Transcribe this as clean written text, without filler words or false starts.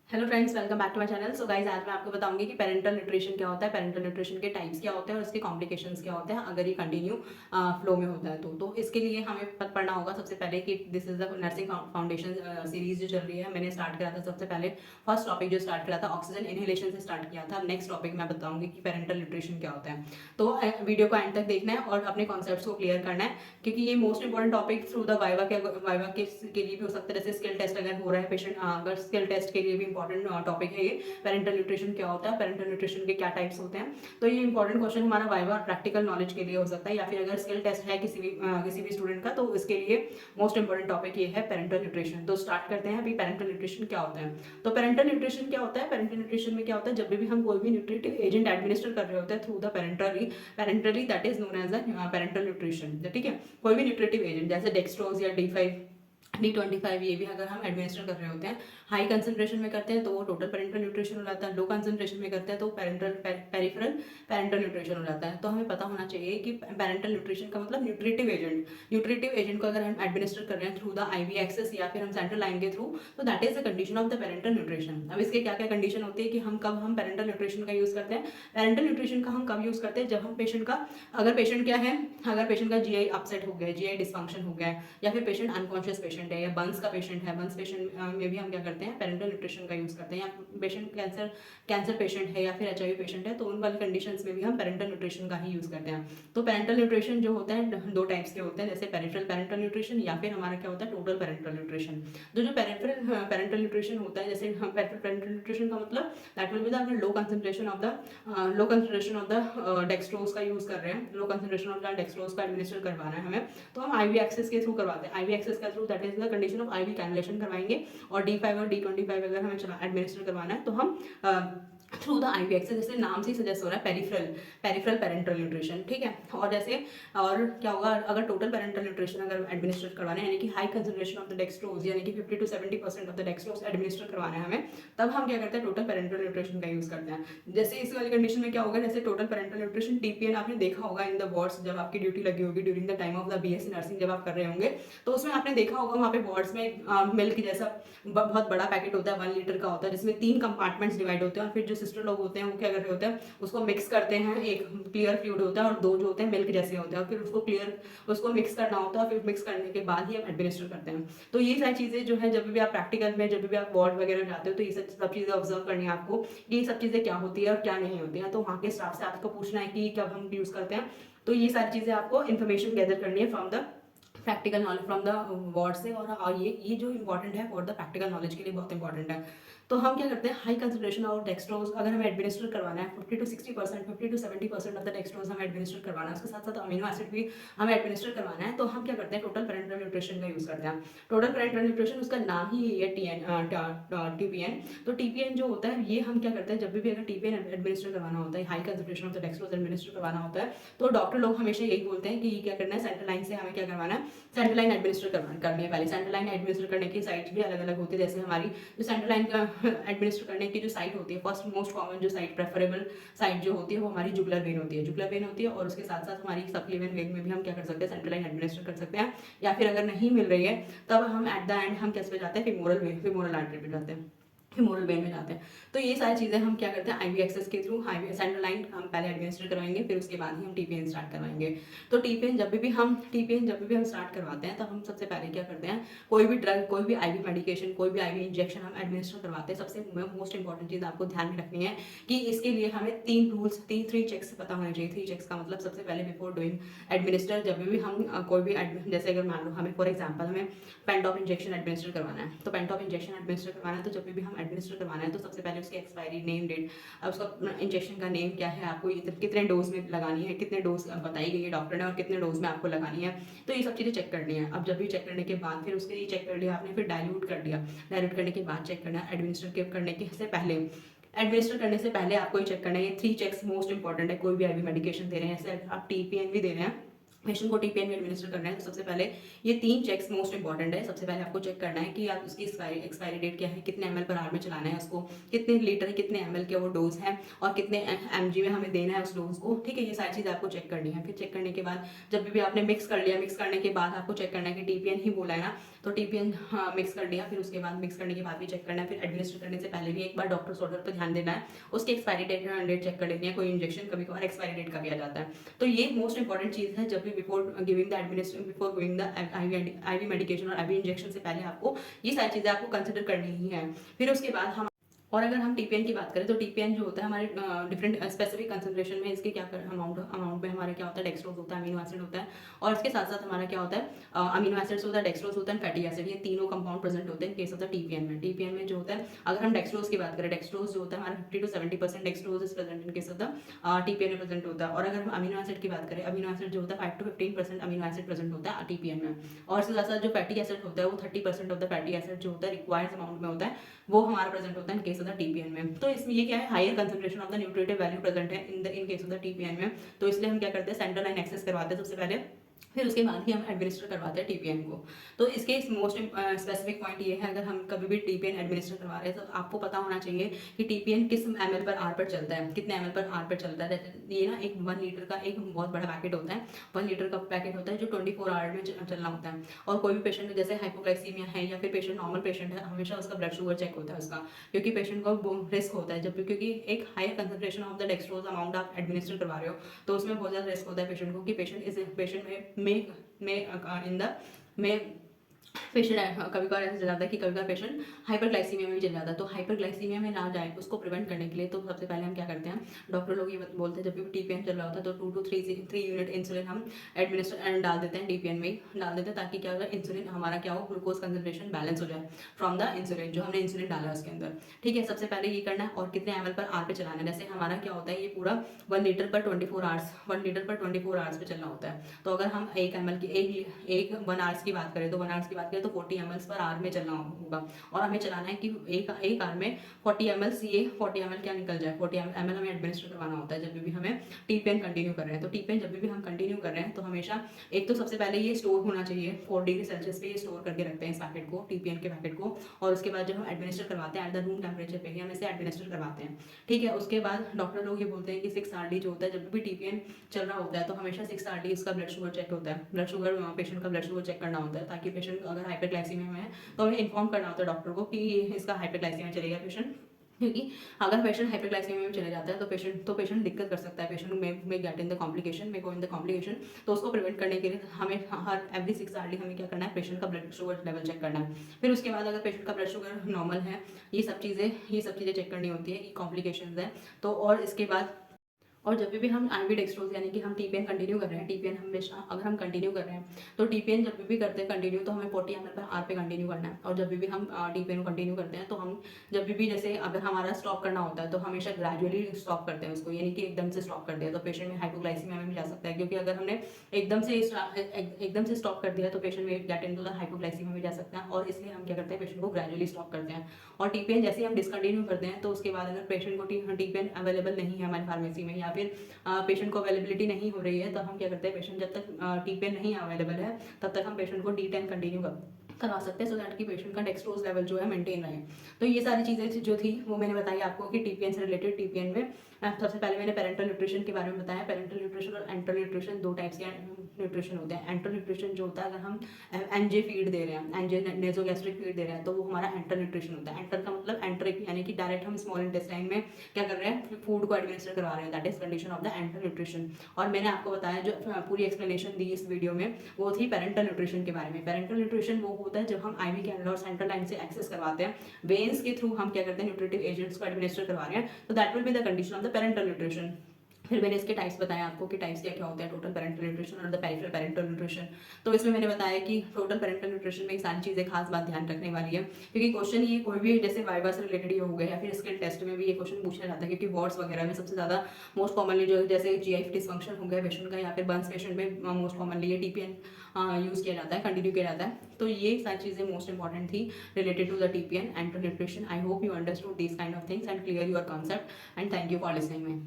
Hello friends, welcome back to my channel. So guys, आज मैं आपको बताऊंगी कि पेरेंटल न्यूट्रिशन क्या होता है, पेरेंटल न्यूट्रिशन के टाइप्स क्या होते हैं और इसके कॉम्प्लिकेशंस क्या होते हैं अगर ये कंटिन्यू फ्लो में होता है तो इसके लिए हमें पढ़ना होगा सबसे पहले कि this is the nursing foundation series जो चल रही है। मैंने स्टार्ट करा था सबसे पहले, फर्स्ट टॉपिक जो स्टार्ट करा था ऑक्सीजन इनहेलेशन से स्टार्ट किया था। नेक्स्ट टॉपिक मैं बताऊंगी कि पेरेंटल न्यूट्रिशन क्या होता है। तो वीडियो को एंड तक देखना है और अपने कॉन्सेप्ट्स को क्लियर करना है, क्योंकि ये most important topic through the viva के लिए भी हो सकता है। जैसे स्किल टेस्ट अगर हो रहा है पेशेंट, अगर स्किल टेस्ट के लिए भी इंपॉर्टेंट टॉपिक है ये, पेरेंटल न्यूट्रिशन क्या होता है, पेरेंटल न्यूट्रिशन के क्या टाइप्स होते हैं। तो ये इंपॉर्टेंट क्वेश्चन हमारा वाइवा और प्रैक्टिकल नॉलेज के लिए हो सकता है, या फिर अगर स्किल टेस्ट है किसी भी स्टूडेंट का, तो इसके लिए मोस्ट इंपॉर्टेंट टॉपिक ये है पेरेंटल न्यूट्रिशन। तो स्टार्ट करते हैं अभी, पेरेंटल न्यूट्रिशन क्या होता है। तो पेरेंटल न्यूट्रिशन क्या होता है, पेरेंटल न्यूट्रिशन में क्या होता है, जब भी हम कोई भी न्यूट्रिटिव एजेंट एडमिनिस्टर कर रहे होते हैं through the parenterally that is known as a parental nutrition. ठीक है, कोई भी न्यूट्रिटिव एजेंट जैसे डेक्सट्रोज या D25 ये भी अगर हम एडमिनिस्टर कर रहे होते हैं, हाई कंसंट्रेशन में करते हैं तो वो टोटल पेरेंटल न्यूट्रिशन हो जाता है, लो कंसंट्रेशन में करते हैं तो पेरिफेरल पेरेंटल न्यूट्रिशन हो जाता है। तो हमें पता होना चाहिए कि पेरेंटल न्यूट्रिशन का मतलब न्यूट्रिटिव एजेंट को अगर हम एडमिनिस्टर कर रहे हैं थ्रू द IV एक्सेस या फिर हम सेंट्रल लाइन के थ्रू, तो that is the condition of the parental nutrition. अब इसके क्या क्या कंडीशन होती है कि हम पेरेंटल न्यूट्रिशन का यूज़ करते हैं। पेरेंटल न्यूट्रिशन का हम कब यूज़ करते हैं, जब हम पेशेंट का, अगर पेशेंट क्या है, अगर पेशेंट का GI अपसेट हो गया, GI डिसफंक्शन हो गया है, या फिर पेशेंट अनकॉन्शियस पेशेंट है या बंस का पेशेंट है, बंस पेशेंट में भी हम क्या करते हैं, पेरेंटल न्यूट्रिशन का यूज़ करते हैं। या पेशेंट कैंसर पेशेंट है या फिर HIV पेशेंट है, तो उन वाली कंडीशंस में भी हम पेरेंटल न्यूट्रिशन का ही यूज़ करते हैं। तो पेरेंटल न्यूट्रिशन जो होता है दो टाइप्स के होते हैं, जैसे पेरिफेरल पेरेंटल न्यूट्रिशन या फिर हमारा क्या होता है टोटल पेरेंटल न्यूट्रिशन। तो जो पेरिफेरल पेरेंटल न्यूट्रिशन होता है, जैसे पेरिफेरल पेरेंटल न्यूट्रिशन का मतलब that will be the low concentration of the dextrose का यूज़ कर रहे हैं, low concentration of the dextrose का एडमिनिस्टर करवाना है हमें, तो हम IV एक्सेस के थ्रू करवाते हैं। IV एक्सेस के through that is the condition of IV cannulation करवाएंगे। और D5 और D25 अगर हमें एडमिनिस्टर करवाना है तो हम थ्रू द IV एक्सेस, जैसे नाम से ही सजेस्ट हो रहा है पेरिफेरल पेरेंटल न्यूट्रिशन। ठीक है, और जैसे और क्या होगा, अगर टोटल पेरेंटल न्यूट्रिशन अगर एडमिनिस्टर करवाना है, यानी कि high concentration of the dextrose, यानी कि 50 to 70% of the dextrose administer करवाना है हमें, तब हम क्या करते हैं, टोटल पेरेंटल न्यूट्रिशन का यूज़ करते हैं। जैसे इस वाली कंडीशन में क्या होगा, जैसे टोटल पेरेंटल न्यूट्रिशन TPN आपने देखा होगा इन द वार्ड्स, जब आपकी ड्यूटी लगी होगी during the time of the BSc nursing, जब आप कर रहे होंगे, तो उसमें आपने देखा होगा वहाँ पे वार्ड्स में मिल्क जैसा बहुत बड़ा पैकेट होता है, 1 लीटर का होता है, जिसमें 3 कंपार्टमेंट्स डिवाइड होते हैं। और फिर जो सिस्टर लोग होते हैं वो क्या कर रहे होते हैं, उसको मिक्स करते हैं। एक क्लियर फ्लूइड होता है और दो जो होते हैं मिल्क जैसे होते हैं, और फिर उसको मिक्स करना होता है, फिर मिक्स करने के बाद ही हम एडमिनिस्टर करते हैं। तो ये सारी चीज़ें जो है, जब भी आप प्रैक्टिकल में, जब भी आप वार्ड वगैरह जाते हो, तो ये सब चीज़ें ऑब्जर्व करनी है आपको, ये सब चीज़ें क्या होती है और क्या नहीं होती है। तो वहाँ के स्टाफ से आपको पूछना है कि कब हम यूज़ करते हैं। तो ये सारी चीज़ें आपको इन्फॉर्मेशन गैदर करनी है from the practical knowledge, from the word से। और ये जो इंपॉर्टेंट है फॉर द प्रैक्टिकल नॉलेज के लिए बहुत इंपॉर्टेंट है। तो हम क्या करते हैं, हाई कंसंट्रेशन ऑफ डेक्सट्रोज अगर हमें एडमिनिस्टर करवाना है, 50 to 60%, 50 to 70% of the dextrose हमें एडमिनिस्टर करवाना है, उसके साथ साथ अमीनो एसिड भी हमें एडमिनिस्टर करवाना है, तो हम क्या करते हैं, टोटल पेरेंटल न्यूट्रिशन का यूज़ करते हैं। टोटल पेरेंटल न्यूट्रिशन, उसका नाम ही ये TPN। तो TPN जो होता है, ये हम क्या करते हैं, जब भी अगर TPN एडमिनिस्टर करवाना होता है, high concentration of the dextrose administer करवाना होता है, तो डॉक्टर लोग हमेशा यही बोलते हैं कि ये क्या करना है, सेंट्रल लाइन से हमें क्या करवाना है, सेंट्रल लाइन एडमिनिस्टर करनी है। पहले सेंट्रल लाइन एडमिनिस्टर करने की साइट्स भी अलग अलग होती है। जैसे हमारी जो सेंट्रल लाइन का एडमिनिस्टर करने की जो साइट होती है, फर्स्ट मोस्ट कॉमन जो साइट, प्रेफरेबल साइट जो होती है, वो हमारी जुगुलर वेन होती है। जुगुलर वेन होती है और उसके साथ साथ हमारी सबक्लेवियन वेन में भी हम क्या कर सकते हैं, सेंट्रल लाइन एडमिनिस्टर कर सकते हैं। या फिर अगर नहीं मिल रही है, तब हम एट द एंड हम कैसे पे जाते हैं, फिमोरल आर्टरी पे जाते हैं, फिमोरल वेन में जाते हैं। तो ये सारी चीज़ें हम क्या करते हैं, IV एक्सेस के थ्रू हाई सेंट्रल लाइन हम पहले एडमिनिस्टर करवाएंगे, फिर उसके बाद ही हम TPN स्टार्ट करवाएंगे। तो TPN जब भी हम स्टार्ट करवाते हैं, तो हम सबसे पहले क्या करते हैं, कोई भी ड्रग, कोई भी IV मेडिकेशन, कोई भी IV इंजेक्शन हम एडमिनिस्टर करवाते हैं, सबसे मोस्ट इंपॉर्टेंट चीज़ आपको ध्यान में रखनी है कि इसके लिए हमें 3 रूल्स, 3 चेक्स पता होने चाहिए। 3 चेक्स का मतलब, सबसे पहले बिफोर डूइंग एडमिनिस्टर, जब भी हम कोई भी जैसे अगर मान लो हमें फॉर एग्जाम्पल हमें पेंटॉप इंजेक्शन एडमिनिस्टर करवाना है, तो पेंटॉप इंजेक्शन एडमिनिस्टर करवाना है, तो जब भी हम एडमिनिस्टर करवाना है, तो सबसे पहले उसकी एक्सपायरी, नेम डेट, उसका इंजेक्शन का नेम क्या है, आपको कितने डोज में लगानी है, कितने डोज बताई गई है डॉक्टर ने, और कितने डोज में आपको लगानी है। तो ये सब चीज़ें चेक करनी है। अब जब भी चेक करने के बाद, फिर उसके लिए चेक कर लिया आपने, फिर डाइल्यूट कर दिया, डाइल्यूट करने के बाद चेक करना है। एडमिनिस्टर करने से पहले आपको ये चेक करना है। ये 3 चेक्स मोस्ट इंपॉर्टेंट है। कोई भी IV मेडिकेशन दे रहे हैं, जैसे आप TPN भी दे रहे हैं, पेशेंट को टीपीएन में एडमिनिस्टर करना है तो सबसे पहले ये 3 चेक्स मोस्ट इंपॉर्टेंट है। सबसे पहले आपको चेक करना है कि आप उसकी एक्सपायरी डेट क्या है, कितने एमएल पर आवर में चलाना है उसको, कितने लीटर कितने एमएल के वो डोज है और कितने एमजी में हमें देना है उस डोज को। ठीक है, ये सारी चीज़ आपको चेक करनी है। फिर चेक करने के बाद जब भी आपने मिक्स कर लिया, मिक्स करने के बाद आपको चेक करना है कि टीपीएन ही बोला है ना, तो टीपीएन हाँ मिक्स कर लिया। फिर उसके बाद मिक्स करने के बाद भी चेक करना है। फिर एडमिनिस्टर करने से पहले भी एक बार डॉक्टर्स ऑर्डर पर ध्यान देना है, उसकी एक्सपायरी डेट चेक कर लेनी है। कोई इंजेक्शन कभी कभार एक्सपायरी डेट का भी आ जाता है, तो ये मोस्ट इंपॉर्टेंट चीज़ है। जब भी before giving the administration, before giving the IV medication और आईवी इंजेक्शन से पहले आपको ये सारी चीज़ें आपको कंसिडर करनी ही है। फिर उसके बाद हम और अगर हम टीपीएन की बात करें तो टीपीएन जो होता है हमारे डिफरेंट स्पेसिफिक कंसंट्रेशन में इसके क्या अमाउंट में हमारा क्या होता है, डेक्सट्रोज होता है, अमीनो एसिड होता है, और इसके साथ साथ हमारा क्या होता है, अमीनो एसिड्स होता है, डेक्सट्रोज होता है, फैटी एसिड, ये तीनों कंपाउंड प्रेजेंट होते हैं केस ऑफ द टीपीएन में। टीपीएन में जो होता है, अगर हम डेक्सट्रोज की बात करें, डेक्सट्रोज जो होता है हमारा 50 to 70% dextrose is present in case of the TPN में प्रेजेंट होता है। और अगर हम अमीनो एसिड की बात करें, अमीनो एसिड जो होता है 5 to 15% अमीनो एसिड प्रेजेंट होता है टीपीएन में। और इसके साथ साथ जो फैटी एसिड होता है वो 30% ऑफ द फैटी एसिड जो होता है रिक्वायर्ड अमाउंट में होता है, वो हमारा प्रेजेंट होता है in case of the TPN में। तो इसमें ये क्या है, higher concentration of the nutritive value present है in case of the TPN में। तो इसलिए हम क्या करते हैं, सेंट्रल लाइन एक्सेस करवाते हैं सबसे पहले, फिर उसके बाद ही हम एडमिनिस्टर करवाते हैं टीपीएन को। तो इसके मोस्ट स्पेसिफिक पॉइंट ये है, अगर हम कभी भी टीपीएन एडमिनिस्टर करवा रहे हैं तो आपको पता होना चाहिए कि टीपीएन किस एमएल पर आर पर चलता है, कितने एमएल पर आर पर चलता है। ये ना एक 1 लीटर का एक बहुत बड़ा पैकेट होता है, 1 लीटर का पैकेट होता है जो 24 आवर में चलना होता है। और कोई भी पेशेंट जैसे हाइपोग्लाइसीमिया है या फिर पेशेंट नॉर्मल पेशेंट है, हमेशा उसका ब्लड शुगर चेक होता है उसका, क्योंकि पेशेंट को रिस्क होता है जब, क्योंकि एक higher concentration of the dextrose amount आप एडमिनिस्टर करवा रहे हो तो उसमें बहुत ज़्यादा रिस्क होता है पेशेंट को कि पेशेंट में इन द में पेशेंट कभी कभार ऐसा चल जाता है कि कभी कभार पेशेंट हाइपरग्लाइसीमिया में भी चल जाता है। तो हाइपरग्लाइसीमिया में ना जाए उसको प्रिवेंट करने के लिए तो सबसे पहले हम क्या करते हैं, डॉक्टर लोग ये बोलते हैं जब भी टीपीएन चल रहा होता है तो 2 to 3 यूनिट इंसुलिन हम एडमिनिस्टर डाल देते हैं, टीपीएन में डाल देते हैं, ताकि क्या होगा, इंसुलिन हमारा क्या हो, ग्लूकोज कंसंट्रेशन बैलेंस हो जाए फ्रॉम द इंसुलिन जो हमने इंसुलिन डाला है उसके अंदर। ठीक है, सबसे पहले ये करना है। और कितने एमएल पर आर पे चलाना है, जैसे हमारा क्या होता है ये पूरा 1 लीटर पर 24 आवर्स, 1 लीटर पर 24 आवर्स पे चलना होता है। तो अगर हम 1 एमएल की एक 1 आवर्स की बात करें तो 1 आवर्स की बात करें तो 40 एमएल पर आवर में चलना होगा। और हमें चलाना है कि एक आवर में 40 एमएल, ये 40 एमएल क्या निकल जाए, 40 एमएल हमें एडमिनिस्टर करवाना होता है जब भी हमें टीपीएन कंटिन्यू कर रहे हैं। तो टीपीएन जब भी हम कंटिन्यू कर रहे हैं तो हमेशा एक तो सबसे पहले ये स्टोर होना चाहिए, 4 डिग्री सेल्सियस पे ये स्टोर करके रखते हैं इस पैकेट को, टीपीएन के पैकेट को। और उसके बाद जब हम एडमिनिस्टर करवाते हैं एट द रूम टेम्परेचर पे ही हम इसे एडमिनिस्टर करवाते हैं। ठीक है, उसके बाद डॉक्टर लोग ये बोलते हैं कि 6 आरडी जो होता है, जब भी टीपीएन चल रहा होता है तो हमेशा 6 आरडी इसका ब्लड शुगर चेक होता है, ब्लड शुगर पेशेंट का ब्लड शुगर चेक करना होता है, ताकि पेशेंट अगर हाइपरग्लाइसीमिया में है तो हमें इन्फॉर्म करना होता है डॉक्टर को कि इसका हाइपरग्लाइसीमिया चलेगा पेशेंट। क्योंकि अगर पेशेंट हाइपरग्लाइसीमिया में चले जाता है तो पेशेंट दिक्कत कर सकता है, पेशेंट में गेट इन द कॉम्प्लिकेशन, में गो इन द कॉम्प्लिकेशन। तो उसको प्रिवेंट करने के लिए हमें हर एवरी 6 आवर्ली हमें क्या करना है, पेशेंट का ब्लड शुगर लेवल चेक करना है। फिर उसके बाद अगर पेशेंट का ब्लड शुगर नॉर्मल है, ये सब चीज़ें चेक करनी होती है, ये कॉम्प्लिकेशन है। तो और इसके बाद और जब भी हम आईवी डेक्सट्रोज यानी कि हम टीपीएन कंटिन्यू कर रहे हैं, टीपीएन हमेशा अगर हम कंटिन्यू कर रहे हैं तो टीपीएन जब भी करते हैं कंटिन्यू तो हमें 40 एमएल पर आर पे कंटिन्यू करना है। और जब भी हम टीपीएन को कंटिन्यू करते हैं तो हम जब भी जैसे अगर हमारा स्टॉप करना होता है तो हमेशा ग्रेजुअली स्टॉप करते हैं उसको, यानी कि एकदम से स्टॉप करते हैं तो पेशेंट में हाइपोग्लाइसीमिया में भी जा सकता है। क्योंकि अगर हमने एकदम से स्टॉप कर दिया तो पेशेंट में गेट इनटू द हाइपोग्लाइसीमिया में जा सकता है। और इसलिए हम क्या करते हैं, पेशेंट को ग्रेजुअली स्टॉप करते हैं। और टीपीएन जैसे ही हम डिसकंटिन्यू करते हैं तो उसके बाद अगर पेशेंट को टीपीएन अवेलेबल नहीं है हमारी फार्मेसी में या फिर पेशेंट को अवेलेबिलिटी नहीं हो रही है तो हम क्या करते हैं, पेशेंट जब तक टीपीएन नहीं अवेलेबल है तब तक हम पेशेंट को D10 कंटिन्यू करवा सकते हैं, सो दैट कि पेशेंट का डेक्सट्रोज लेवल जो है मेंटेन रहे। तो ये सारी चीज़ें जो थी वो मैंने बताई आपको कि टीपीएन से रिलेटेड। टीपीएन में सबसे पहले मैंने पेरेंटल न्यूट्रिशन के बारे में बताया। पेरेंटल न्यूट्रिशन और एंटरल न्यूट्रिशन 2 टाइप्स के न्यूट्रिशन होते हैं। एंटरल न्यूट्रिशन जो होता है, अगर हम एनजे फीड दे रहे हैं, एनजे नेजोगैस्ट्रिक फीड दे रहे हैं तो वो हमारा एंटर न्यूट्रिशन होता है। एंटर का मतलब एंट्रिक, यानी कि डायरेक्ट हम स्मॉल इंटेस्टाइन में क्या कर रहे हैं, फूड को एडमिनिस्टर करवा रहे हैं, that is condition of the enter nutrition. और मैंने आपको बताया जो पूरी एक्सप्लेनेशन दी इस वीडियो में वो थी पेरेंटल न्यूट्रिशन के बारे में। पेरेंटल न्यूट्रिशन वो होता है जब हम आईवी कैनल और सेंट्रल लाइन से एक्सेस करवाते हैं, वेन्स के थ्रू हम क्या करते हैं, न्यूट्रिटिव एजेंट्स को एडमिनिस्टर करवा रहे हैं, तो that will be the condition of the parental nutrition. फिर मैंने इसके टाइप्स बताए आपको कि टाइप्स क्या क्या होते हैं, टोटल पेरेंटल न्यूट्रिशन और द पेरिफेरल पेरेंटल न्यूट्रिशन। तो इसमें मैंने बताया कि टोटल पेरेंटल न्यूट्रिशन में एक सारी चीज़ें खास बात ध्यान रखने वाली है, क्योंकि क्वेश्चन ये कोई भी जैसे वाइवा से रिलेटेड ये हो गया या फिर स्किल टेस्ट में भी ये क्वेश्चन पूछा जाता है, क्योंकि वार्ड्स वगैरह में सबसे ज़्यादा मोस्ट कॉमनली जो जैसे GI डिसफंक्शन हो गया पेशेंट का या फिर बर्न्स पेशेंट में मोस्ट कॉमनली ये टीपीएन यूज़ किया जाता है, कंटिन्यू किया जाता है। तो ये सारी चीज़ें मोस्ट इंपॉर्टेंट थी related to the TPN and to nutrition. I hope you understood this kind of things and clear your concept and thank you for listening me.